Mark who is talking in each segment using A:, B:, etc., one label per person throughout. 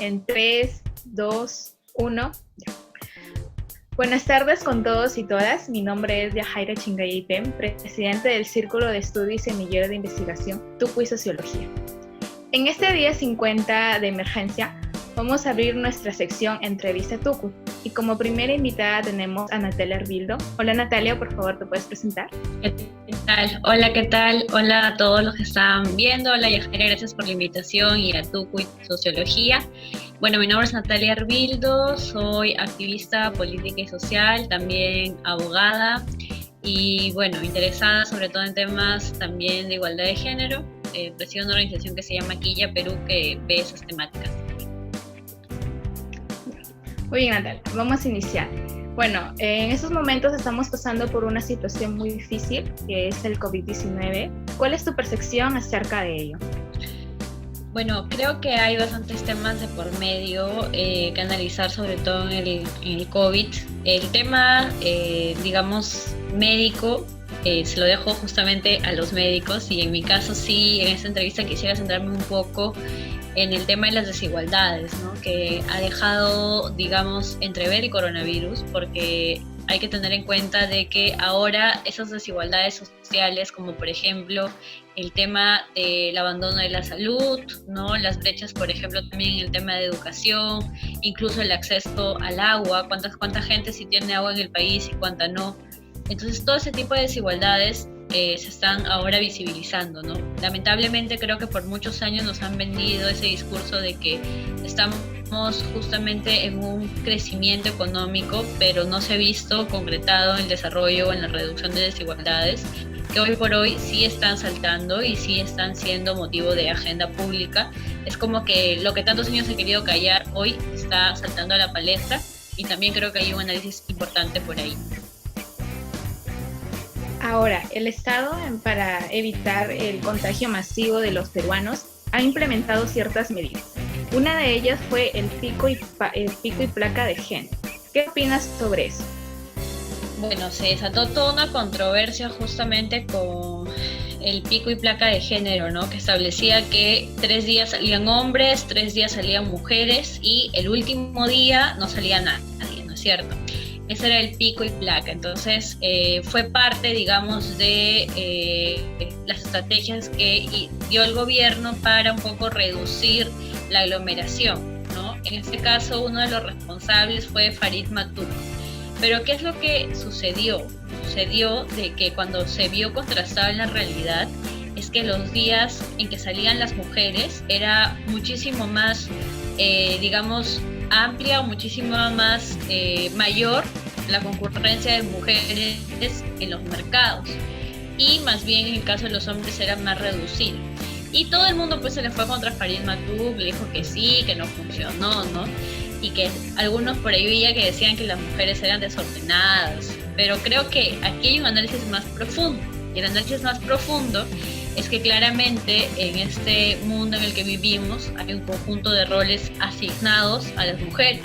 A: En 3, 2, 1. Ya. Buenas tardes con todos y todas. Mi nombre es Yajaira Chingayipem, presidente del Círculo de Estudio y Semillero de Investigación Tucu y Sociología. En este día 50 de emergencia, vamos a abrir nuestra sección Entrevista Tucu. Y como primera invitada tenemos a Natalia Arbildo. Hola Natalia, por favor, ¿te puedes presentar?
B: ¿Qué tal? Hola, ¿qué tal? Hola a todos los que están viendo. Hola Yajaira, gracias por la invitación y a Tucu y Sociología. Bueno, mi nombre es Natalia Arbildo, soy activista política y social, también abogada y bueno, interesada sobre todo en temas también de igualdad de género. Presido una organización que se llama Quilla Perú que ve esas temáticas.
A: Muy bien, Natalia, vamos a iniciar. Bueno, en estos momentos estamos pasando por una situación muy difícil, que es el COVID-19. ¿Cuál es tu percepción acerca de ello?
B: Bueno, creo que hay bastantes temas de por medio que analizar, sobre todo en el COVID. El tema, digamos, médico, se lo dejo justamente a los médicos y en mi caso sí, en esta entrevista quisiera centrarme un poco en el tema de las desigualdades, ¿no? Que ha dejado, digamos, entrever el coronavirus, porque hay que tener en cuenta de que ahora esas desigualdades sociales, como por ejemplo el tema del abandono de la salud, ¿no? Las brechas, por ejemplo, también en el tema de educación, incluso el acceso al agua, cuánta gente sí tiene agua en el país y cuánta no. Entonces todo ese tipo de desigualdades se están ahora visibilizando, ¿no? Lamentablemente creo que por muchos años nos han vendido ese discurso de que estamos justamente en un crecimiento económico, pero no se ha visto concretado en el desarrollo o en la reducción de desigualdades, que hoy por hoy sí están saltando y sí están siendo motivo de agenda pública. Es como que lo que tantos años he querido callar hoy está saltando a la palestra y también creo que hay un análisis importante por ahí.
A: Ahora, el Estado, para evitar el contagio masivo de los peruanos, ha implementado ciertas medidas. Una de ellas fue el pico y placa de género. ¿Qué opinas sobre eso?
B: Bueno, se desató toda una controversia justamente con el pico y placa de género, ¿no? Que establecía que 3 días salían hombres, 3 días salían mujeres y el último día no salía nadie, ¿no es cierto? Ese era el pico y placa. Entonces fue parte, digamos, de las estrategias que dio el gobierno para un poco reducir la aglomeración, ¿no? En este caso, uno de los responsables fue Farid Matuk. Pero ¿qué es lo que sucedió? Sucedió de que cuando se vio contrastado en la realidad, es que los días en que salían las mujeres era muchísimo más, digamos, amplia o muchísimo más mayor la concurrencia de mujeres en los mercados y más bien en el caso de los hombres era más reducido y todo el mundo pues se le fue contra Farid Matuk, le dijo que sí, que no funcionó, ¿no? Y que algunos por ahí veía que decían que las mujeres eran desordenadas, pero creo que aquí hay un análisis más profundo y el análisis más profundo es que claramente en este mundo en el que vivimos hay un conjunto de roles asignados a las mujeres.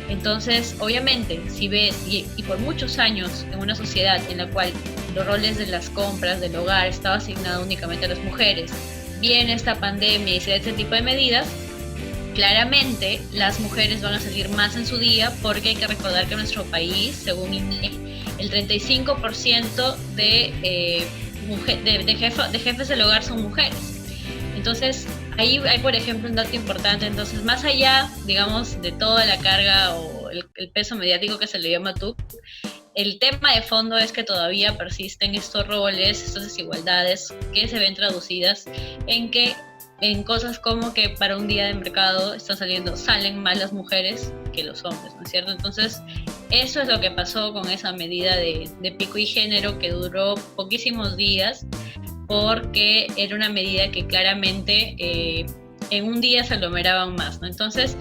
B: Entonces, obviamente, si ves, y por muchos años en una sociedad en la cual los roles de las compras, del hogar, estaba asignado únicamente a las mujeres, viene esta pandemia y se da este tipo de medidas, claramente las mujeres van a salir más en su día porque hay que recordar que en nuestro país, según INE, el 35% de jefes del hogar son mujeres. Entonces, ahí hay, por ejemplo, un dato importante. Entonces, más allá, digamos, de toda la carga o el peso mediático que se le dio a Matuk, el tema de fondo es que todavía persisten estos roles, estas desigualdades que se ven traducidas en cosas como que para un día de mercado salen más las mujeres que los hombres, ¿no es cierto? Entonces, eso es lo que pasó con esa medida de pico y género que duró poquísimos días, porque era una medida que claramente en un día se aglomeraban más, ¿no? Entonces,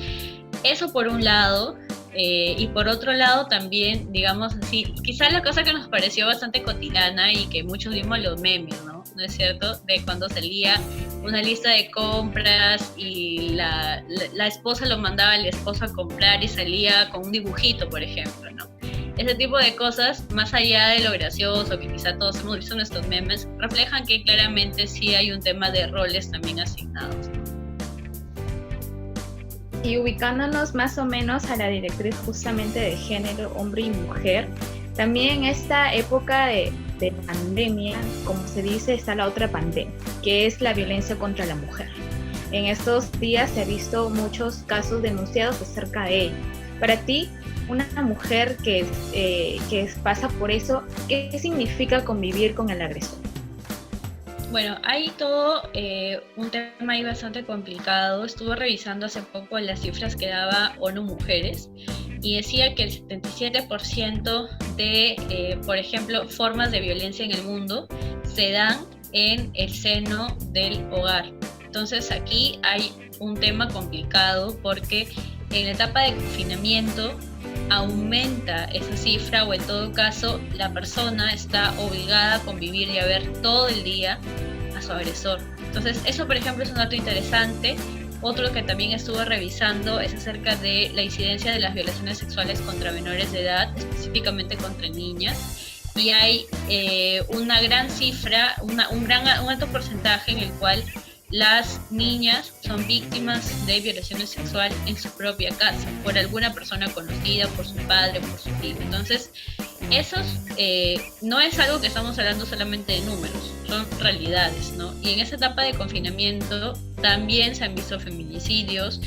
B: eso por un lado, y por otro lado también, digamos así, quizás la cosa que nos pareció bastante cotidiana y que muchos vimos los memes, ¿no? ¿No es cierto? De cuando salía una lista de compras y la esposa lo mandaba al esposo a comprar y salía con un dibujito, por ejemplo, ¿no? Ese tipo de cosas, más allá de lo gracioso que quizá todos hemos visto en nuestros memes, reflejan que claramente sí hay un tema de roles también asignados.
A: Y ubicándonos más o menos a la directriz justamente de género, hombre y mujer, también en esta época de pandemia, como se dice, está la otra pandemia, que es la violencia contra la mujer. En estos días se ha visto muchos casos denunciados acerca de ello. Para ti, una mujer que pasa por eso, ¿qué significa convivir con el agresor?
B: Bueno, hay todo un tema ahí bastante complicado. Estuve revisando hace poco las cifras que daba ONU Mujeres y decía que el 77% de, por ejemplo, formas de violencia en el mundo se dan en el seno del hogar. Entonces aquí hay un tema complicado porque en la etapa de confinamiento aumenta esa cifra, o en todo caso la persona está obligada a convivir y a ver todo el día a su agresor. Entonces eso, por ejemplo, es un dato interesante. Otro que también estuve revisando es acerca de la incidencia de las violaciones sexuales contra menores de edad, específicamente contra niñas, y hay una gran cifra, un alto porcentaje en el cual las niñas son víctimas de violaciones sexuales en su propia casa, por alguna persona conocida, por su padre, por su tío. Entonces, esos no es algo que estamos hablando solamente de números, son realidades, ¿no? Y en esa etapa de confinamiento también se han visto feminicidios,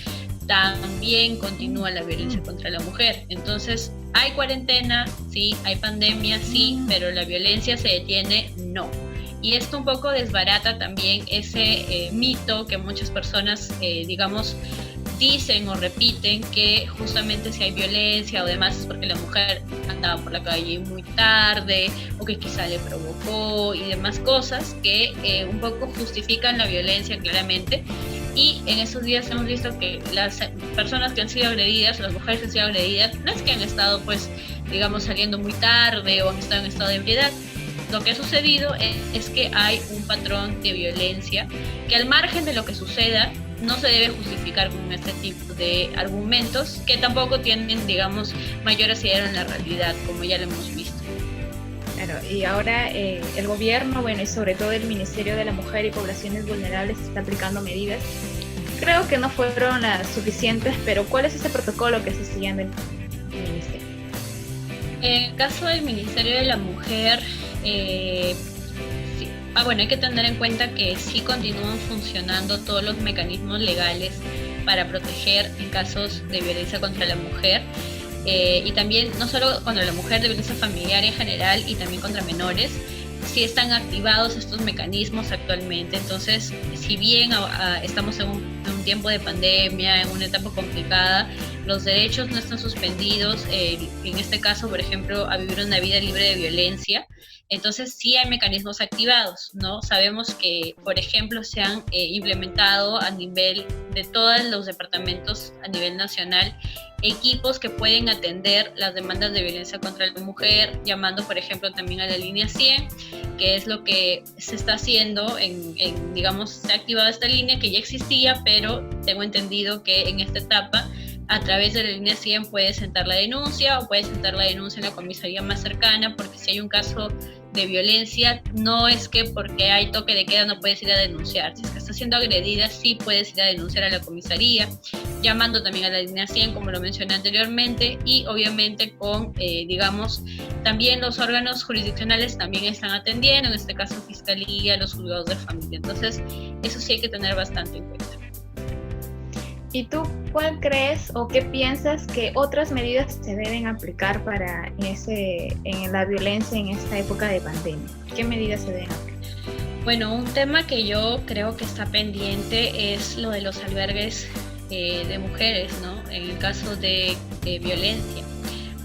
B: también continúa la violencia contra la mujer. Entonces, hay cuarentena, sí, hay pandemia, sí, pero la violencia se detiene, no. Y esto un poco desbarata también ese mito que muchas personas, digamos, dicen o repiten, que justamente si hay violencia o demás es porque la mujer andaba por la calle muy tarde o que quizá le provocó y demás cosas que un poco justifican la violencia claramente. Y en esos días hemos visto que las personas que han sido agredidas, las mujeres que han sido agredidas, no es que han estado, pues, digamos, saliendo muy tarde o han estado en estado de ebriedad. Lo que ha sucedido es que hay un patrón de violencia que, al margen de lo que suceda, no se debe justificar con este tipo de argumentos que tampoco tienen, digamos, mayor asidero en la realidad, como ya lo hemos visto.
A: Claro, y ahora el gobierno, bueno, y sobre todo el Ministerio de la Mujer y Poblaciones Vulnerables está aplicando medidas. Creo que no fueron las suficientes, pero ¿cuál es ese protocolo que se sigue en el Ministerio?
B: En el caso del Ministerio de la Mujer, sí. Bueno, hay que tener en cuenta que sí continúan funcionando todos los mecanismos legales para proteger en casos de violencia contra la mujer, y también no solo contra la mujer, de violencia familiar en general y también contra menores. Sí están activados estos mecanismos actualmente. Entonces, si bien estamos en un tiempo de pandemia, en una etapa complicada, los derechos no están suspendidos. En este caso, por ejemplo, a vivir una vida libre de violencia. Entonces sí hay mecanismos activados, ¿no? Sabemos que, por ejemplo, se han implementado a nivel de todos los departamentos a nivel nacional equipos que pueden atender las demandas de violencia contra la mujer, llamando, por ejemplo, también a la línea 100, que es lo que se está haciendo digamos, se ha activado esta línea que ya existía, pero tengo entendido que en esta etapa, a través de la línea 100 puedes sentar la denuncia o puedes sentar la denuncia en la comisaría más cercana, porque si hay un caso de violencia, no es que porque hay toque de queda no puedes ir a denunciar. Si es que estás siendo agredida, sí puedes ir a denunciar a la comisaría, llamando también a la línea 100, como lo mencioné anteriormente, y obviamente con, digamos, también los órganos jurisdiccionales también están atendiendo, en este caso Fiscalía, los juzgados de familia. Entonces, eso sí hay que tener bastante en cuenta.
A: ¿Y tú cuál crees o qué piensas que otras medidas se deben aplicar para en la violencia en esta época de pandemia? ¿Qué medidas se deben aplicar?
B: Bueno, un tema que yo creo que está pendiente es lo de los albergues de mujeres, ¿no? En el caso de violencia,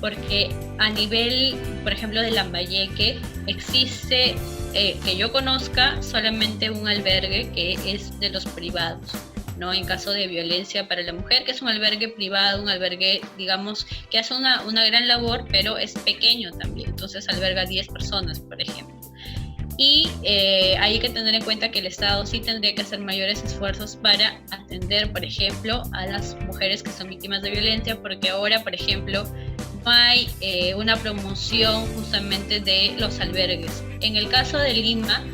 B: porque a nivel, por ejemplo, de Lambayeque existe, que yo conozca, solamente un albergue que es de los privados, ¿no? En caso de violencia para la mujer, que es un albergue privado, un albergue, digamos, que hace una gran labor, pero es pequeño también, entonces alberga 10 personas, por ejemplo. Y hay que tener en cuenta que el Estado sí tendría que hacer mayores esfuerzos para atender, por ejemplo, a las mujeres que son víctimas de violencia, porque ahora, por ejemplo, no hay una promoción justamente de los albergues. En el caso de Lima,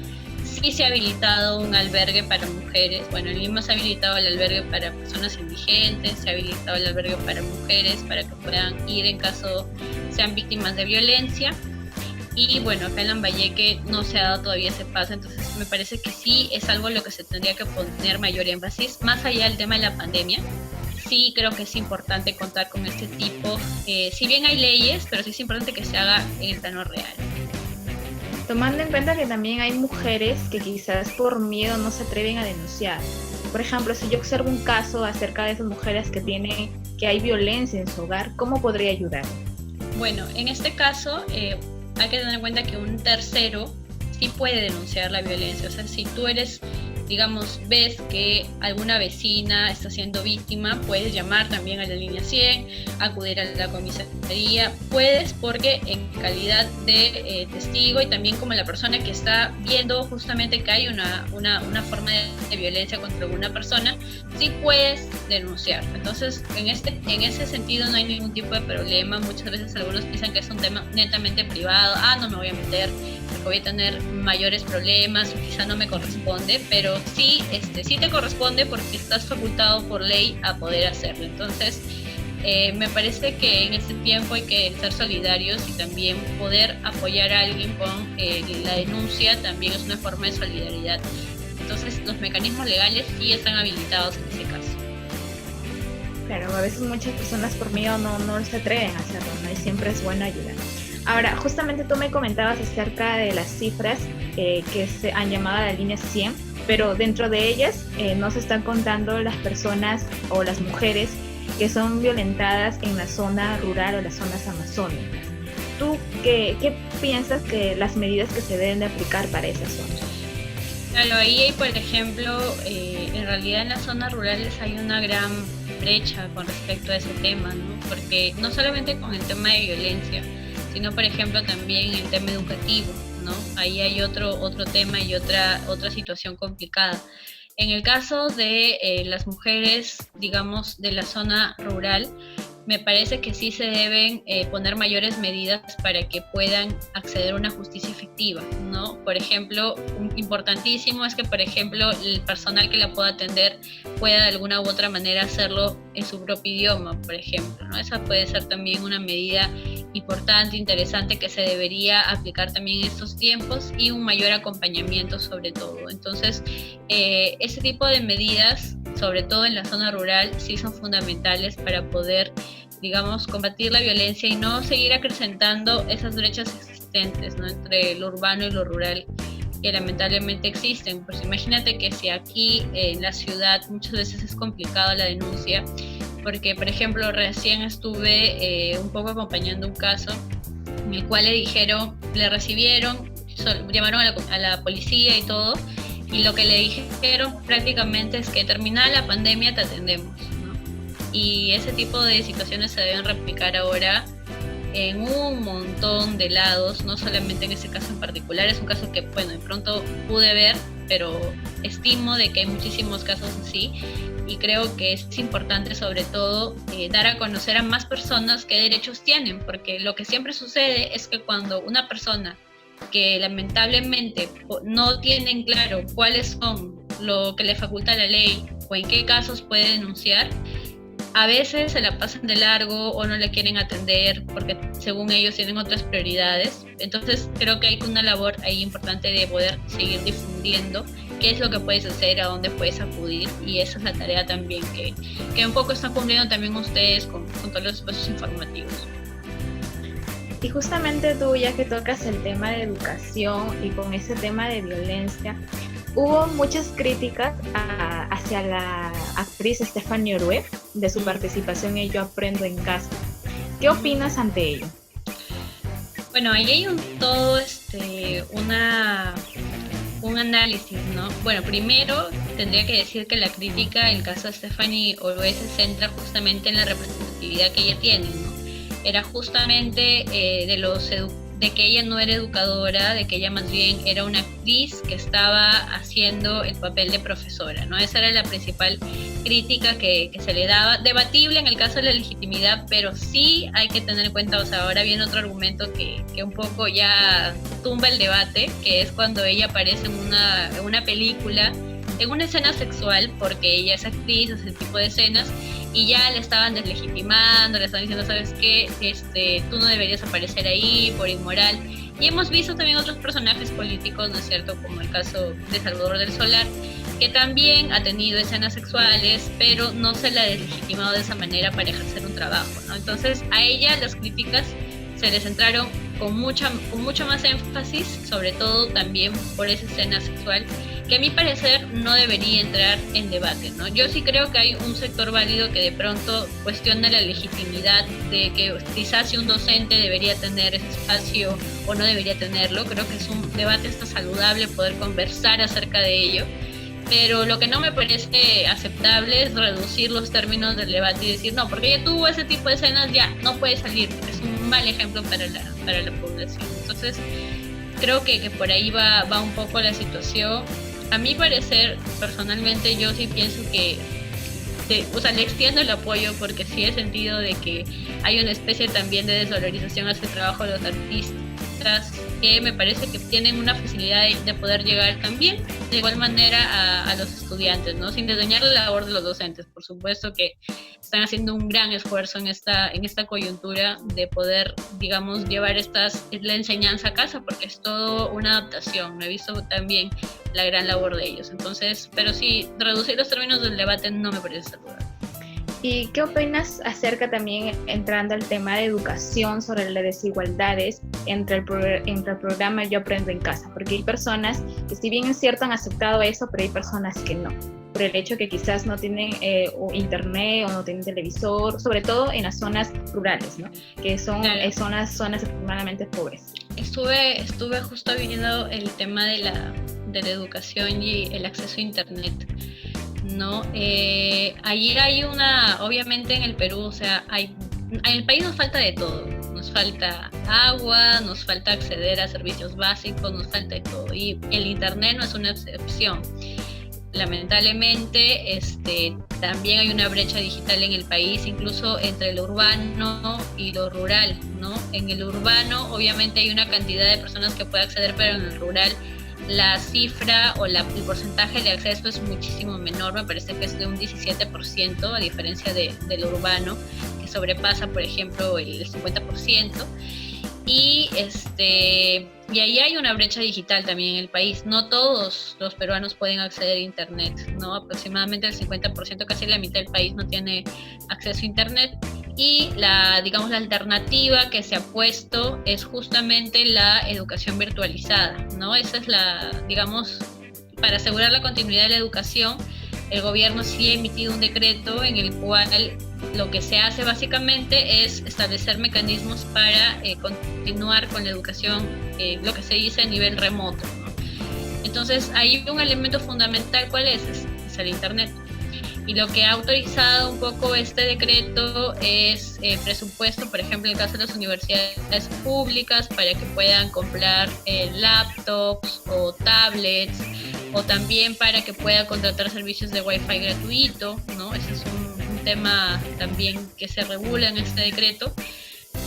B: sí sí se ha habilitado un albergue para mujeres. Bueno, en Lima se ha habilitado el albergue para personas indigentes, se ha habilitado el albergue para mujeres, para que puedan ir en caso sean víctimas de violencia. Y bueno, acá en Lambayeque no se ha dado todavía ese paso, entonces me parece que sí es algo en lo que se tendría que poner mayor énfasis, más allá del tema de la pandemia. Sí creo que es importante contar con este tipo, si bien hay leyes, pero sí es importante que se haga en el plano real.
A: Tomando en cuenta que también hay mujeres que quizás por miedo no se atreven a denunciar. Por ejemplo, si yo observo un caso acerca de esas mujeres que hay violencia en su hogar, ¿cómo podría ayudar?
B: Bueno, en este caso hay que tener en cuenta que un tercero sí puede denunciar la violencia. O sea, si tú eres, digamos, ves que alguna vecina está siendo víctima, puedes llamar también a la línea 100, acudir a la comisaría, puedes, porque en calidad de testigo y también como la persona que está viendo justamente que hay una forma de violencia contra alguna persona, sí puedes denunciar. Entonces, en ese sentido no hay ningún tipo de problema. Muchas veces algunos piensan que es un tema netamente privado, no me voy a meter porque voy a tener mayores problemas o quizá no me corresponde, pero sí te corresponde porque estás facultado por ley a poder hacerlo. Entonces, me parece que en este tiempo hay que ser solidarios y también poder apoyar a alguien con la denuncia también es una forma de solidaridad. Entonces, los mecanismos legales sí están habilitados en ese caso.
A: Claro, a veces muchas personas por miedo no se atreven a hacerlo, ¿no? Y siempre es bueno ayudar. Ahora, justamente tú me comentabas acerca de las cifras que se han llamado a la línea 100, pero dentro de ellas no se están contando las personas o las mujeres que son violentadas en la zona rural o las zonas amazónicas. ¿Tú qué piensas que las medidas que se deben de aplicar para esas zonas?
B: Claro, ahí hay, por ejemplo, en realidad en las zonas rurales hay una gran brecha con respecto a ese tema, ¿no? Porque no solamente con el tema de violencia, sino por ejemplo también el tema educativo, ¿no? Ahí hay otro tema y otra situación complicada. En el caso de las mujeres, digamos, de la zona rural, me parece que sí se deben poner mayores medidas para que puedan acceder a una justicia efectiva, ¿no? Por ejemplo, importantísimo es que, por ejemplo, el personal que la pueda atender pueda de alguna u otra manera hacerlo en su propio idioma, por ejemplo, ¿no? Esa puede ser también una medida importante, interesante, que se debería aplicar también en estos tiempos, y un mayor acompañamiento sobre todo. Entonces, ese tipo de medidas, sobre todo en la zona rural, sí son fundamentales para poder, digamos, combatir la violencia y no seguir acrecentando esas brechas existentes, ¿no? Entre lo urbano y lo rural, que lamentablemente existen. Pues imagínate que si aquí en la ciudad muchas veces es complicado la denuncia, porque por ejemplo recién estuve un poco acompañando un caso en el cual le recibieron, llamaron a la policía y todo, y lo que le dijeron prácticamente es que terminada la pandemia te atendemos, ¿no? Y ese tipo de situaciones se deben replicar ahora en un montón de lados, no solamente en ese caso en particular. Es un caso que, bueno, de pronto pude ver, pero estimo de que hay muchísimos casos así, y creo que es importante sobre todo dar a conocer a más personas qué derechos tienen, porque lo que siempre sucede es que cuando una persona que lamentablemente no tienen claro cuáles son lo que le faculta la ley o en qué casos puede denunciar, a veces se la pasan de largo o no le quieren atender porque según ellos tienen otras prioridades. Entonces creo que hay una labor ahí importante de poder seguir difundiendo qué es lo que puedes hacer, a dónde puedes acudir, y esa es la tarea también que un poco están cumpliendo también ustedes con todos los espacios informativos.
A: Y justamente tú, ya que tocas el tema de educación y con ese tema de violencia, hubo muchas críticas hacia la actriz Stephanie Orue de su participación en Yo Aprendo en Casa. ¿Qué opinas ante ello?
B: Bueno, ahí hay un análisis, ¿no? Bueno, primero tendría que decir que la crítica, el caso de Stephanie Orue, se centra justamente en la representatividad que ella tiene, ¿no? Era justamente de que ella no era educadora, de que ella más bien era una actriz que estaba haciendo el papel de profesora, ¿no? Esa era la principal crítica que se le daba, debatible en el caso de la legitimidad, pero sí hay que tener en cuenta, o sea, ahora viene otro argumento que un poco ya tumba el debate, que es cuando ella aparece en una película, en una escena sexual, porque ella es actriz, es el tipo de escenas, y ya le estaban deslegitimando, le estaban diciendo, ¿sabes qué? Tú no deberías aparecer ahí por inmoral. Y hemos visto también otros personajes políticos, ¿no es cierto? Como el caso de Salvador del Solar, que también ha tenido escenas sexuales, pero no se la ha deslegitimado de esa manera para ejercer un trabajo, ¿no? Entonces, a ella las críticas se le centraron con mucho más énfasis, sobre todo también por esa escena sexual, que a mi parecer no debería entrar en debate, ¿no? Yo sí creo que hay un sector válido que de pronto cuestiona la legitimidad de que quizás si un docente debería tener ese espacio o no debería tenerlo. Creo que es un debate hasta saludable poder conversar acerca de ello, pero lo que no me parece aceptable es reducir los términos del debate y decir, no, porque ella tuvo ese tipo de escenas, ya no puede salir, es un mal ejemplo para la población. Entonces, creo que por ahí va un poco la situación. A mi parecer, personalmente, yo sí pienso que le extiendo el apoyo, porque sí he sentido de que hay una especie también de desvalorización hacia el trabajo de los artistas, que me parece que tienen una facilidad de poder llegar también de igual manera a los estudiantes, ¿no? Sin desdeñar la labor de los docentes. Por supuesto que están haciendo un gran esfuerzo en esta coyuntura de poder, digamos, llevar la enseñanza a casa, porque es todo una adaptación. He visto también la gran labor de ellos. Entonces, pero sí, reducir los términos del debate no me parece saludable.
A: ¿Y qué opinas acerca también, entrando al tema de educación, sobre las desigualdades entre el programa Yo Aprendo en Casa? Porque hay personas que, si bien es cierto, han aceptado eso, pero hay personas que no, por el hecho que quizás no tienen internet o no tienen televisor, sobre todo en las zonas rurales, ¿no? Que son las zonas extremadamente pobres.
B: Estuve justo viendo el tema de la educación y el acceso a internet, ¿no? Allí hay obviamente en el Perú, o sea, en el país nos falta de todo. Nos falta agua, nos falta acceder a servicios básicos, nos falta de todo. Y el internet no es una excepción. Lamentablemente, también hay una brecha digital en el país, incluso entre lo urbano y lo rural, ¿no? En el urbano, obviamente, hay una cantidad de personas que pueden acceder, pero en el rural la cifra o el porcentaje de acceso es muchísimo menor. Me parece que es de un 17%, a diferencia de lo urbano, que sobrepasa, por ejemplo, el 50%. Y ahí hay una brecha digital también en el país. No todos los peruanos pueden acceder a internet, ¿no? Aproximadamente el 50%, casi la mitad del país, no tiene acceso a internet. Y la alternativa que se ha puesto es justamente la educación virtualizada, ¿no? Esa es para asegurar la continuidad de la educación, el gobierno sí ha emitido un decreto en el cual lo que se hace básicamente es establecer mecanismos para continuar con la educación, lo que se dice a nivel remoto, ¿no? Entonces, ahí un elemento fundamental, ¿cuál es? Es el internet. Y lo que ha autorizado un poco este decreto es presupuesto, por ejemplo, en el caso de las universidades públicas, para que puedan comprar laptops o tablets, o también para que puedan contratar servicios de Wi-Fi gratuito, ¿no? Ese es un tema también que se regula en este decreto,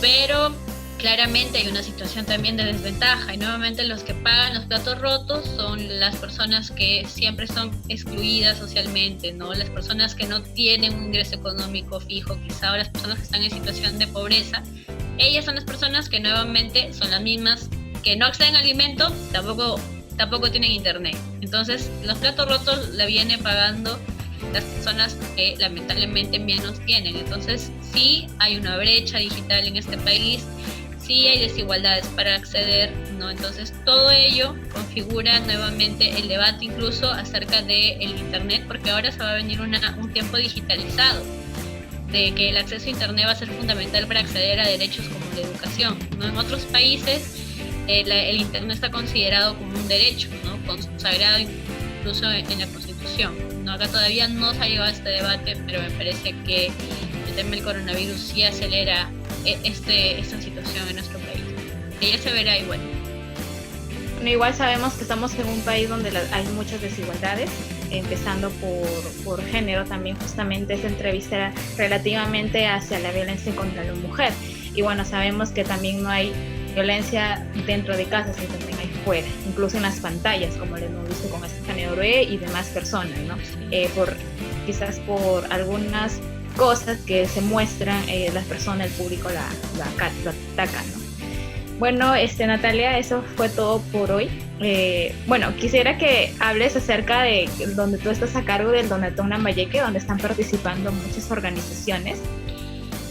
B: pero claramente hay una situación también de desventaja, y nuevamente los que pagan los platos rotos son las personas que siempre son excluidas socialmente, ¿no? Las personas que no tienen un ingreso económico fijo, quizá, o las personas que están en situación de pobreza. Ellas son las personas que nuevamente son las mismas que no acceden a alimento, tampoco tienen internet. Entonces, los platos rotos la vienen pagando las personas que lamentablemente menos tienen. Entonces, sí hay una brecha digital en este país, sí hay desigualdades para acceder, ¿no? Entonces, todo ello configura nuevamente el debate incluso acerca del internet, porque ahora se va a venir un tiempo digitalizado, de que el acceso a internet va a ser fundamental para acceder a derechos como la educación, ¿no? En otros países el internet está considerado como un derecho, ¿no? Consagrado incluso en la Constitución, ¿no? Acá todavía no se ha llegado a este debate, pero me parece que el tema del coronavirus sí acelera esta situación en nuestro país. Que ya se verá igual.
A: Bueno, igual sabemos que estamos en un país donde hay muchas desigualdades, empezando por género, también justamente esta entrevista era relativamente hacia la violencia contra la mujer. Y bueno, sabemos que también no hay violencia dentro de casa, sino también hay fuera, incluso en las pantallas, como lo hemos visto con Estefanía Orué y demás personas, ¿no? Quizás por algunas cosas que se muestran, las personas, el público la atacan, ¿no? Bueno, Natalia, eso fue todo por hoy. Bueno, quisiera que hables acerca de donde tú estás a cargo del Donatón Lambayeque, donde están participando muchas organizaciones.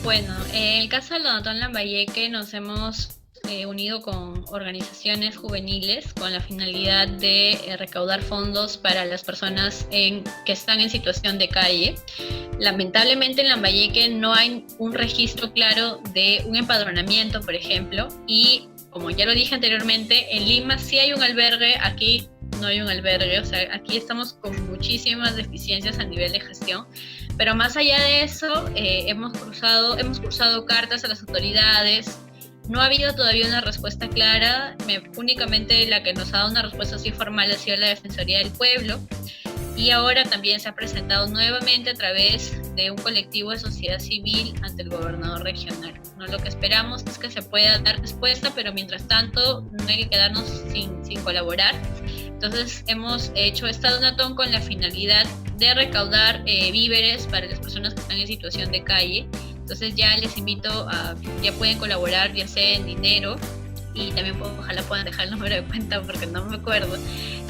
B: Bueno, en el caso del Donatón Lambayeque nos hemos unido con organizaciones juveniles con la finalidad de recaudar fondos para las personas que están en situación de calle. Lamentablemente en Lambayeque no hay un registro claro de un empadronamiento, por ejemplo, y como ya lo dije anteriormente, en Lima sí hay un albergue, aquí no hay un albergue, o sea, aquí estamos con muchísimas deficiencias a nivel de gestión, pero más allá de eso, hemos cursado cartas a las autoridades. No ha habido todavía una respuesta clara, únicamente la que nos ha dado una respuesta así formal ha sido la Defensoría del Pueblo, y ahora también se ha presentado nuevamente a través de un colectivo de sociedad civil ante el gobernador regional, ¿no? Lo que esperamos es que se pueda dar respuesta, pero mientras tanto no hay que quedarnos sin colaborar. Entonces hemos hecho esta donatón con la finalidad de recaudar víveres para las personas que están en situación de calle. Entonces ya les invito ya pueden colaborar, ya sea en dinero, y también ojalá puedan dejar el número de cuenta porque no me acuerdo,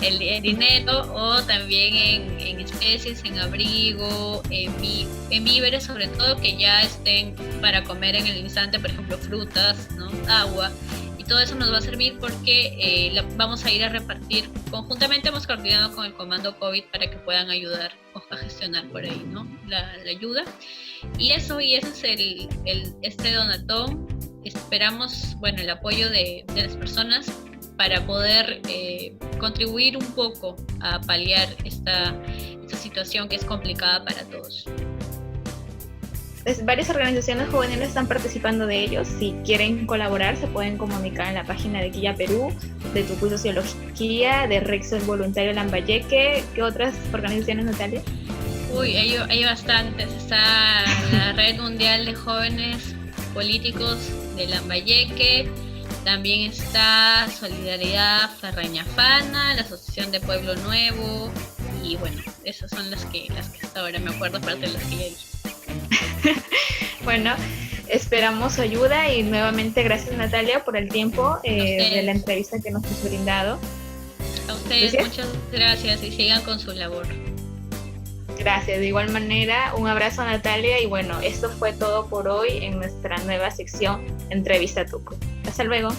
B: el dinero, o también en especies, en abrigo, en víveres, sobre todo que ya estén para comer en el instante, por ejemplo frutas, ¿no? Agua. Y todo eso nos va a servir porque vamos a ir a repartir. Conjuntamente hemos coordinado con el Comando COVID para que puedan ayudar a gestionar por ahí, ¿no? la ayuda. Y ese es este donatón. Esperamos, bueno, el apoyo de las personas para poder contribuir un poco a paliar esta situación que es complicada para todos.
A: Varias organizaciones juveniles están participando de ellos. Si quieren colaborar, se pueden comunicar en la página de Quilla Perú, de Tucuy Sociología, de Rexo Voluntario Lambayeque. ¿Qué otras organizaciones, Natalia?
B: Uy, hay bastantes. Está la Red Mundial de Jóvenes Políticos de Lambayeque, también está Solidaridad Ferrañafana, la Asociación de Pueblo Nuevo, y bueno, esas son las que hasta ahora me acuerdo, aparte de las que ya dije.
A: Bueno, esperamos su ayuda y nuevamente gracias, Natalia, por el tiempo de la entrevista que nos has brindado.
B: A ustedes, muchas gracias y sigan con su labor.
A: Gracias, de igual manera, un abrazo, Natalia, y bueno, esto fue todo por hoy en nuestra nueva sección Entrevista Tuco. Hasta luego.